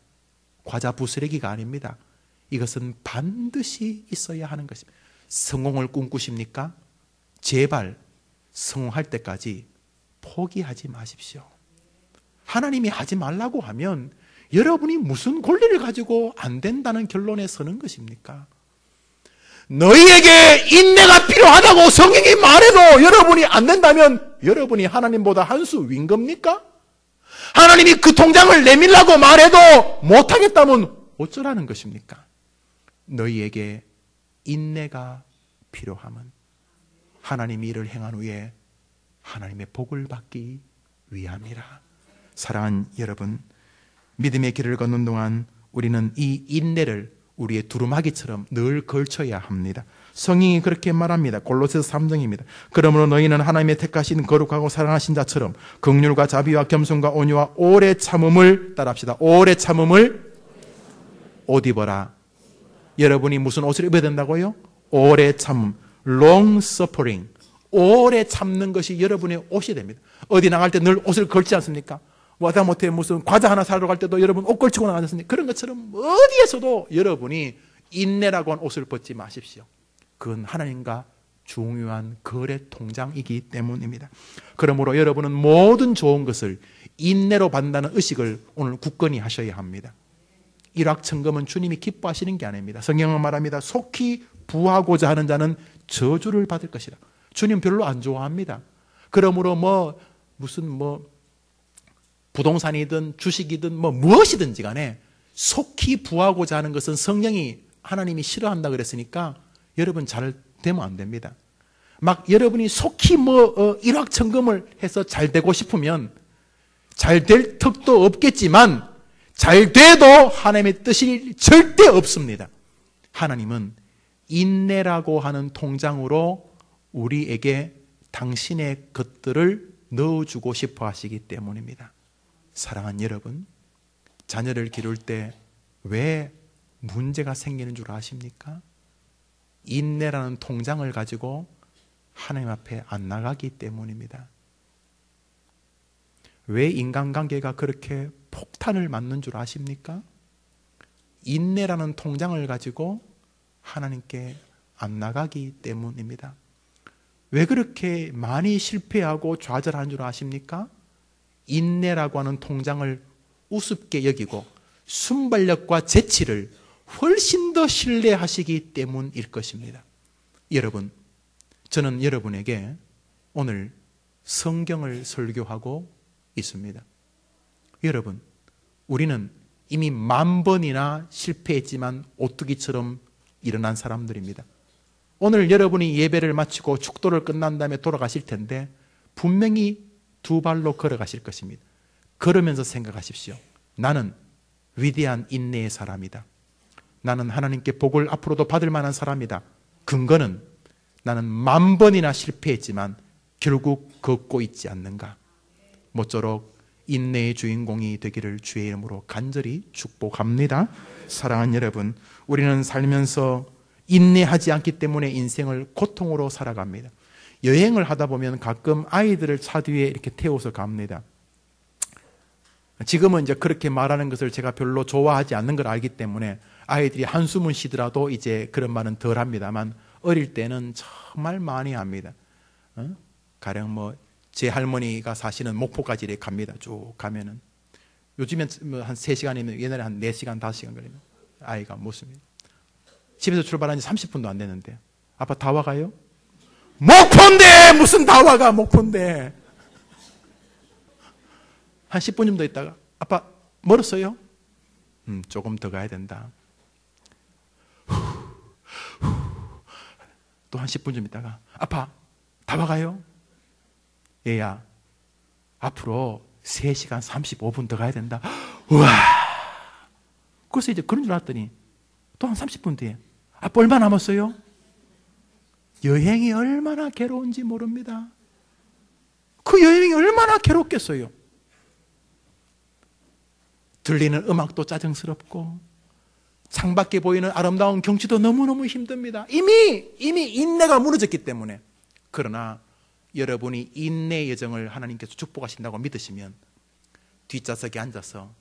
A: 과자 부스러기가 아닙니다. 이것은 반드시 있어야 하는 것입니다. 성공을 꿈꾸십니까? 제발 성공할 때까지 포기하지 마십시오. 하나님이 하지 말라고 하면 여러분이 무슨 권리를 가지고 안 된다는 결론에 서는 것입니까? 너희에게 인내가 필요하다고 성경이 말해도 여러분이 안 된다면 여러분이 하나님보다 한 수 윈 겁니까? 하나님이 그 통장을 내밀라고 말해도 못하겠다면 어쩌라는 것입니까? 너희에게 인내가 필요함은 하나님이 이를 행한 후에 하나님의 복을 받기 위함이라. 사랑하는 여러분, 믿음의 길을 걷는 동안 우리는 이 인내를 우리의 두루마기처럼 늘 걸쳐야 합니다. 성경이 그렇게 말합니다. 골로새서 3장입니다. 그러므로 너희는 하나님의 택하신 거룩하고 사랑하신 자처럼 긍휼과 자비와 겸손과 온유와 오래 참음을 따라합시다. 오래 참음을 옷 입어라. 여러분이 무슨 옷을 입어야 된다고요? 오래 참음, long suffering. 오래 참는 것이 여러분의 옷이 됩니다. 어디 나갈 때 늘 옷을 걸지 않습니까? 하다못해 무슨 과자 하나 사러 갈 때도 여러분 옷 걸치고 나가지 않습니까? 그런 것처럼 어디에서도 여러분이 인내라고 한 옷을 벗지 마십시오. 그건 하나님과 중요한 거래 통장이기 때문입니다. 그러므로 여러분은 모든 좋은 것을 인내로 받는다는 의식을 오늘 굳건히 하셔야 합니다. 일확천금은 주님이 기뻐하시는 게 아닙니다. 성경은 말합니다. 속히 부하고자 하는 자는 저주를 받을 것이라. 주님 별로 안 좋아합니다. 그러므로 무슨 부동산이든 주식이든 무엇이든지 간에 속히 부하고자 하는 것은 성령이 하나님이 싫어한다 그랬으니까 여러분 잘 되면 안 됩니다. 막 여러분이 속히 일확천금을 해서 잘 되고 싶으면 잘 될 턱도 없겠지만 잘 돼도 하나님의 뜻이 절대 없습니다. 하나님은 인내라고 하는 통장으로 우리에게 당신의 것들을 넣어주고 싶어 하시기 때문입니다. 사랑하는 여러분, 자녀를 기를 때 왜 문제가 생기는 줄 아십니까? 인내라는 통장을 가지고 하나님 앞에 안 나가기 때문입니다. 왜 인간관계가 그렇게 폭탄을 맞는 줄 아십니까? 인내라는 통장을 가지고 하나님께 안 나가기 때문입니다. 왜 그렇게 많이 실패하고 좌절하는 줄 아십니까? 인내라고 하는 통장을 우습게 여기고 순발력과 재치를 훨씬 더 신뢰하시기 때문일 것입니다. 여러분, 저는 여러분에게 오늘 성경을 설교하고 있습니다. 여러분, 우리는 이미 10,000번이나 실패했지만 오뚜기처럼 일어난 사람들입니다. 오늘 여러분이 예배를 마치고 축도를 끝난 다음에 돌아가실 텐데 분명히 2발로 걸어가실 것입니다. 걸으면서 생각하십시오. 나는 위대한 인내의 사람이다. 나는 하나님께 복을 앞으로도 받을 만한 사람이다. 근거는 나는 10,000번이나 실패했지만 결국 걷고 있지 않는가. 모쪼록 인내의 주인공이 되기를 주의 이름으로 간절히 축복합니다. 사랑하는 여러분, 우리는 살면서 인내하지 않기 때문에 인생을 고통으로 살아갑니다. 여행을 하다 보면 가끔 아이들을 차 뒤에 이렇게 태워서 갑니다. 지금은 이제 그렇게 말하는 것을 제가 별로 좋아하지 않는 걸 알기 때문에 아이들이 한숨을 쉬더라도 이제 그런 말은 덜 합니다만 어릴 때는 정말 많이 합니다. 가령 뭐 제 할머니가 사시는 목포까지 이렇게 갑니다. 쭉 가면은 요즘엔 한 3시간이면 옛날에 한 4시간, 5시간 걸리면 아이가 묻습니다. 집에서 출발한 지 30분도 안 됐는데 아빠 다 와가요? 목포인데 무슨 다 와가 목포인데 한 10분 더 있다가 아빠 멀었어요? 조금 더 가야 된다. 또 한 10분 좀 있다가 아빠 다 와가요? 얘야 앞으로 3시간 35분 더 가야 된다. 우와. 그래서 이제 그런 줄 알았더니 또 한 30분 뒤에 아빠 얼마 남았어요? 여행이 얼마나 괴로운지 모릅니다. 그 여행이 얼마나 괴롭겠어요. 들리는 음악도 짜증스럽고 창밖에 보이는 아름다운 경치도 너무너무 힘듭니다. 이미 인내가 무너졌기 때문에. 그러나 여러분이 인내의 여정을 하나님께서 축복하신다고 믿으시면 뒷좌석에 앉아서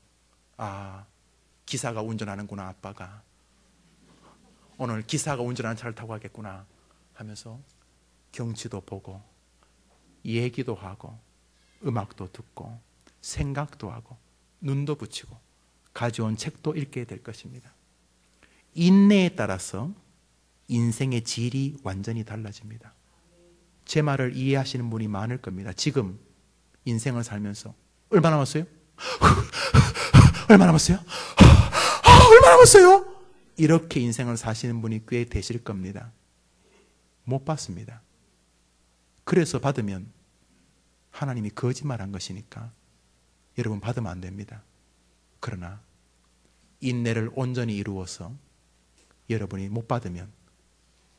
A: 기사가 운전하는구나. 아빠가 오늘 기사가 운전하는 차를 타고 가겠구나 하면서 경치도 보고 얘기도 하고 음악도 듣고 생각도 하고 눈도 붙이고 가져온 책도 읽게 될 것입니다. 인내에 따라서 인생의 질이 완전히 달라집니다. 제 말을 이해하시는 분이 많을 겁니다. 지금 인생을 살면서 얼마 남았어요? 얼마 남았어요? 얼마 남았어요? 이렇게 인생을 사시는 분이 꽤 되실 겁니다. 못 받습니다. 그래서 받으면 하나님이 거짓말한 것이니까 여러분 받으면 안 됩니다. 그러나 인내를 온전히 이루어서 여러분이 못 받으면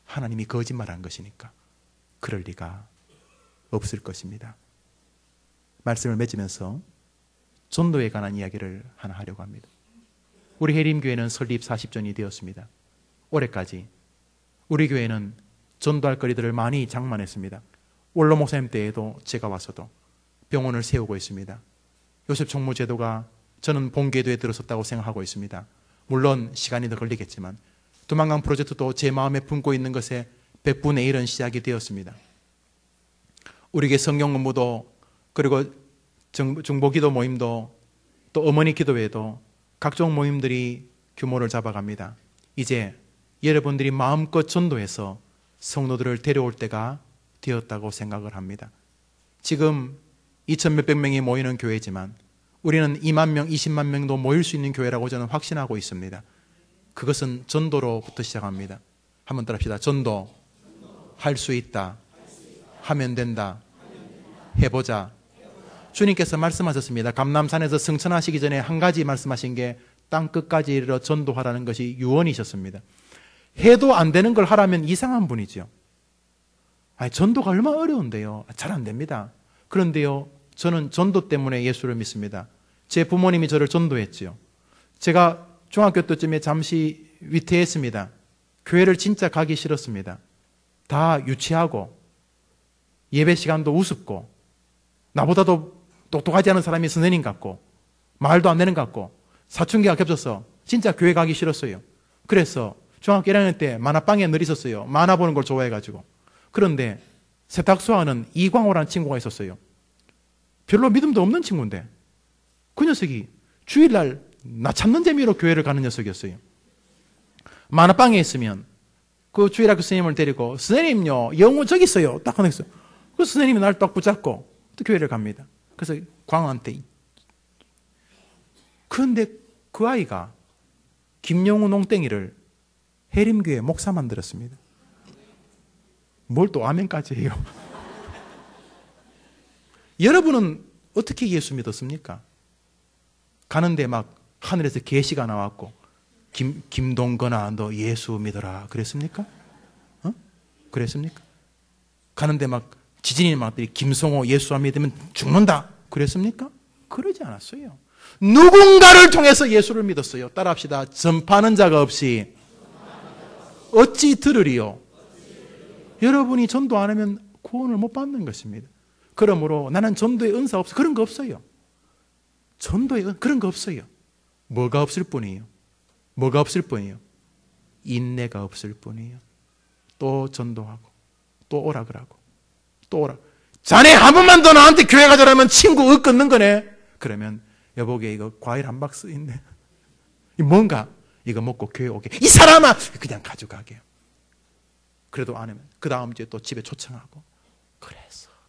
A: 하나님이 거짓말한 것이니까 그럴 리가 없을 것입니다. 말씀을 맺으면서 전도에 관한 이야기를 하나 하려고 합니다. 우리 해림교회는 설립 40주년이 되었습니다. 올해까지 우리 교회는 전도할 거리들을 많이 장만했습니다. 원로 목사님 때에도 제가 와서도 병원을 세우고 있습니다. 요셉 총무제도가 저는 본궤도에 들어섰다고 생각하고 있습니다. 물론 시간이 더 걸리겠지만 두만강 프로젝트도 제 마음에 품고 있는 것에 100분의 1은 시작이 되었습니다. 우리 교회 성경 공부도 그리고 중보기도 모임도 또 어머니 기도회도 각종 모임들이 규모를 잡아갑니다. 이제 여러분들이 마음껏 전도해서 성도들을 데려올 때가 되었다고 생각을 합니다. 지금 2천 몇백 명이 모이는 교회지만 우리는 2만 명, 20만 명도 모일 수 있는 교회라고 저는 확신하고 있습니다. 그것은 전도로부터 시작합니다. 한번 따라합시다. 전도 할 수 있다. 하면 된다. 해보자. 주님께서 말씀하셨습니다. 감람산에서 승천하시기 전에 한 가지 말씀하신 게 땅끝까지 이르러 전도하라는 것이 유언이셨습니다. 해도 안 되는 걸 하라면 이상한 분이죠. 전도가 얼마나 어려운데요. 잘 안 됩니다. 그런데요, 저는 전도 때문에 예수를 믿습니다. 제 부모님이 저를 전도했지요. 제가 중학교 때쯤에 잠시 위태했습니다. 교회를 진짜 가기 싫었습니다. 다 유치하고 예배 시간도 우습고 나보다도 똑똑하지 않은 사람이 선생님 같고 말도 안 되는 것 같고 사춘기가 겹쳐서 진짜 교회 가기 싫었어요. 그래서 중학교 1학년 때 만화방에 늘 있었어요. 만화 보는 걸 좋아해가지고. 그런데 세탁소하는 이광호라는 친구가 있었어요. 별로 믿음도 없는 친구인데 그 녀석이 주일날 나 찾는 재미로 교회를 가는 녀석이었어요. 만화방에 있으면 그 주일학교 선생님을 데리고 선생님요 영어 저기 있어요. 딱 하나 있어요. 그 선생님이 날 딱 붙잡고 또 교회를 갑니다. 그래서 광호한테 그런데 그 아이가 김영우 농땡이를 해림교회 목사 만들었습니다. 뭘 또 아멘까지 해요. 여러분은 어떻게 예수 믿었습니까? 가는데 막 하늘에서 계시가 나왔고 김동건아 너 예수 믿어라 그랬습니까? 그랬습니까? 가는데 막 지진이 막들이 김성호 예수 안 믿으면 죽는다 그랬습니까? 그러지 않았어요. 누군가를 통해서 예수를 믿었어요. 따라합시다. 전파하는 자가 없이 어찌 들으리요? 여러분이 전도 안 하면 구원을 못 받는 것입니다. 그러므로 나는 전도의 은사 없어 그런 거 없어요. 전도에 그런 거 없어요. 뭐가 없을 뿐이에요? 뭐가 없을 뿐이에요? 인내가 없을 뿐이에요. 또 전도하고 또 오라 그러고 또 오라. 자네 한 번만 더 나한테 교회 가자라면 친구 얻겠는 거네. 그러면 여보게 이거 과일 한 박스 있네. 뭔가 이거 먹고 교회 오게. 이 사람아 그냥 가져가게요. 그래도 안 하면 그 다음 주에 또 집에 초청하고.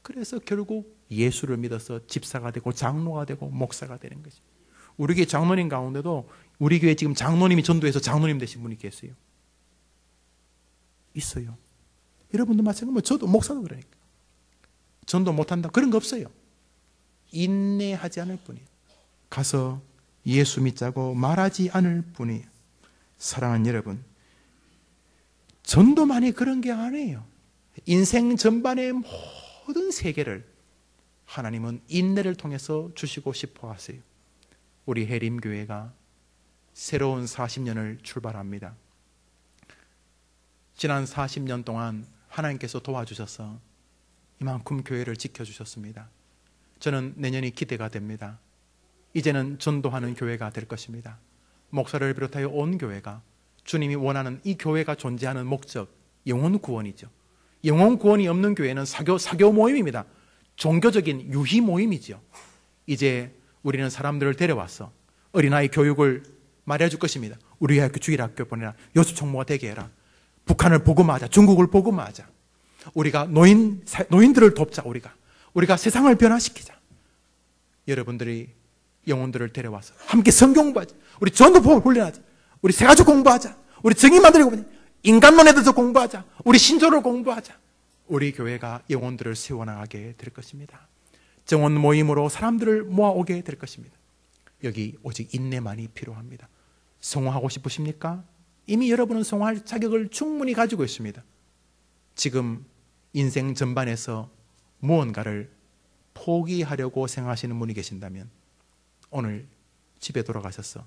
A: 그래서 결국 예수를 믿어서 집사가 되고 장로가 되고 목사가 되는 거죠. 우리 교회 장로님 가운데도 우리 교회 지금 장로님이 전도해서 장로님 되신 분이 계세요. 있어요. 여러분도 마찬가지로 저도 목사도 그러니까. 전도 못한다 그런 거 없어요. 인내하지 않을 뿐이에요. 가서 예수 믿자고 말하지 않을 뿐이에요. 사랑하는 여러분, 전도만이 그런 게 아니에요. 인생 전반의 모든 세계를 하나님은 인내를 통해서 주시고 싶어 하세요. 우리 해림교회가 새로운 40년을 출발합니다. 지난 40년 동안 하나님께서 도와주셔서 이만큼 교회를 지켜주셨습니다. 저는 내년이 기대가 됩니다. 이제는 전도하는 교회가 될 것입니다. 목사를 비롯하여 온 교회가 주님이 원하는 이 교회가 존재하는 목적, 영혼 구원이죠. 영혼 구원이 없는 교회는 사교 모임입니다. 종교적인 유희 모임이죠. 이제 우리는 사람들을 데려와서 어린아이 교육을 말해줄 것입니다. 우리 학교 주일학교 보내라. 여수 총무가 되게 해라. 북한을 복음하자. 중국을 복음하자. 우리가 노인들을 돕자. 우리가 세상을 변화시키자. 여러분들이 영혼들을 데려와서 함께 성경 공부하자. 우리 전도법을 훈련하자. 우리 세가족 공부하자. 우리 정의 만들고 인간론에 대해서 공부하자. 우리 신조를 공부하자. 우리 교회가 영혼들을 세워나가게 될 것입니다. 정원 모임으로 사람들을 모아오게 될 것입니다. 여기 오직 인내만이 필요합니다. 성화하고 싶으십니까? 이미 여러분은 성화할 자격을 충분히 가지고 있습니다. 지금 인생 전반에서 무언가를 포기하려고 생각하시는 분이 계신다면 오늘 집에 돌아가셔서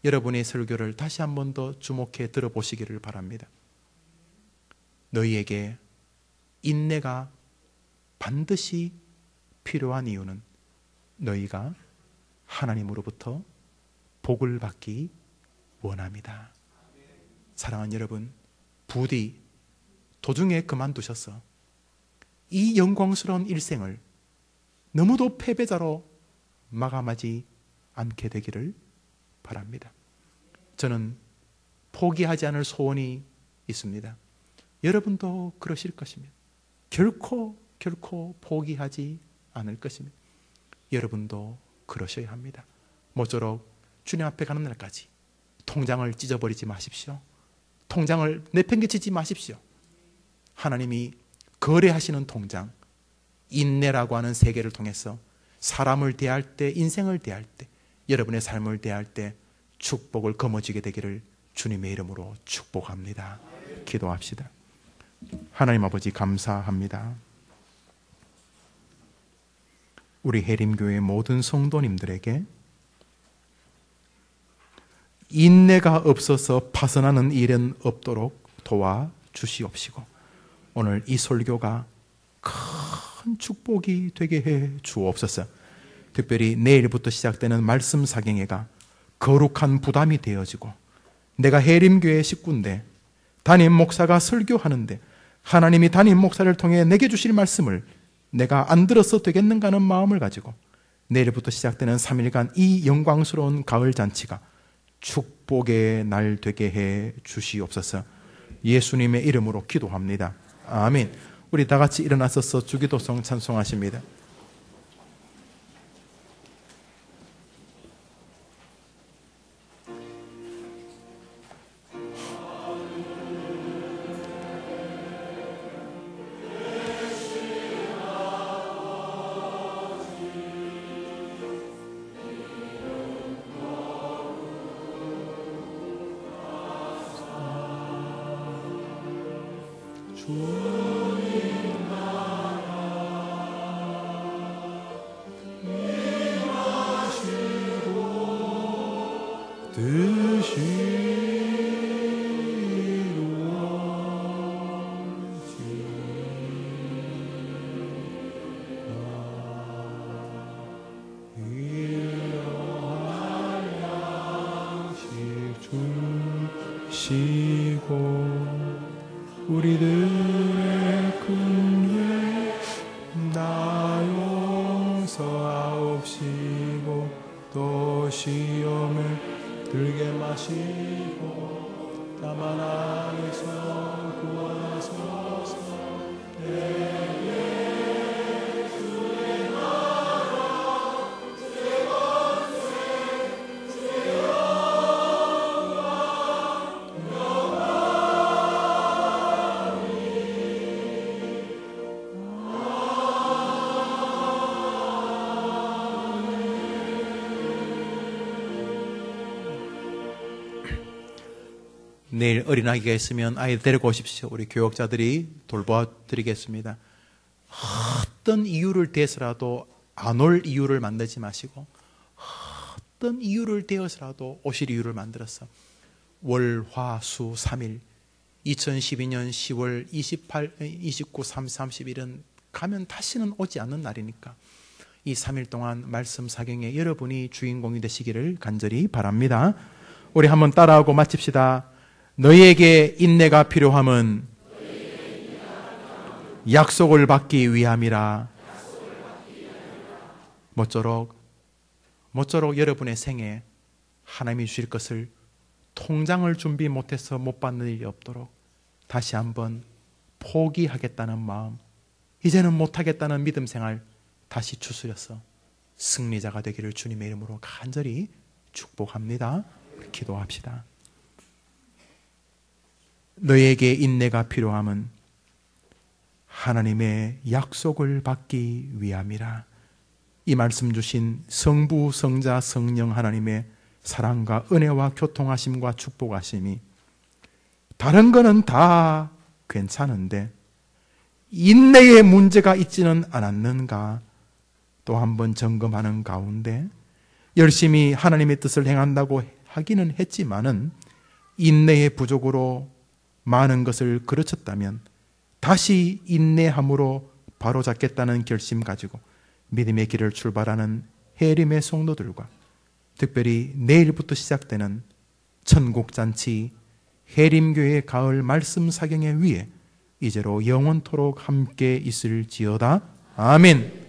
A: 여러분의 설교를 다시 한 번 더 주목해 들어보시기를 바랍니다. 너희에게 인내가 반드시 필요한 이유는 너희가 하나님으로부터 복을 받기 원합니다. 사랑하는 여러분, 부디 도중에 그만두셔서 이 영광스러운 일생을 너무도 패배자로 마감하지 않게 되기를 바랍니다. 저는 포기하지 않을 소원이 있습니다. 여러분도 그러실 것입니다. 결코 포기하지 않을 것입니다. 여러분도 그러셔야 합니다. 모쪼록 주님 앞에 가는 날까지 통장을 찢어버리지 마십시오. 통장을 내팽개치지 마십시오. 하나님이 거래하시는 통장, 인내라고 하는 세계를 통해서 사람을 대할 때, 인생을 대할 때, 여러분의 삶을 대할 때 축복을 거머쥐게 되기를 주님의 이름으로 축복합니다. 기도합시다. 하나님 아버지 감사합니다. 우리 해림교회 모든 성도님들에게 인내가 없어서 파선하는 일은 없도록 도와주시옵시고 오늘 이 설교가 큰 축복이 되게 해 주옵소서. 특별히 내일부터 시작되는 말씀 사경회가 거룩한 부담이 되어지고 내가 해림교회 식구인데 담임 목사가 설교하는데 하나님이 담임 목사를 통해 내게 주실 말씀을 내가 안 들어서 되겠는가 하는 마음을 가지고 내일부터 시작되는 3일간 이 영광스러운 가을 잔치가 축복의 날 되게 해 주시옵소서. 예수님의 이름으로 기도합니다. 아멘. 우리 다 같이 일어나서서 주기도성 찬송하십니다.
B: Yeah.
A: 내일 어린아이가 있으면 아이 데리고 오십시오. 우리 교육자들이 돌봐 드리겠습니다. 어떤 이유를 대해서라도 안 올 이유를 만들지 마시고 어떤 이유를 대어서라도 오실 이유를 만들어서 월, 화, 수 3일 2012년 10월 28, 29, 30, 31일은 가면 다시는 오지 않는 날이니까 이 3일 동안 말씀 사경에 여러분이 주인공이 되시기를 간절히 바랍니다. 우리 한번 따라하고 마칩시다. 너희에게 인내가 필요함은 약속을 받기 위함이라. 모쪼록 여러분의 생에 하나님이 주실 것을 통장을 준비 못해서 못 받는 일이 없도록 다시 한번 포기하겠다는 마음, 이제는 못하겠다는 믿음 생활 다시 추스려서 승리자가 되기를 주님의 이름으로 간절히 축복합니다. 기도합시다. 너희에게 인내가 필요함은 하나님의 약속을 받기 위함이라. 이 말씀 주신 성부, 성자, 성령 하나님의 사랑과 은혜와 교통하심과 축복하심이 다른 거는 다 괜찮은데 인내의 문제가 있지는 않았는가 또 한번 점검하는 가운데 열심히 하나님의 뜻을 행한다고 하기는 했지만은 인내의 부족으로 많은 것을 그르쳤다면 다시 인내함으로 바로잡겠다는 결심 가지고 믿음의 길을 출발하는 해림의 성도들과 특별히 내일부터 시작되는 천국잔치 해림교회 가을 말씀 사경회 위에 이제로 영원토록 함께 있을지어다. 아멘.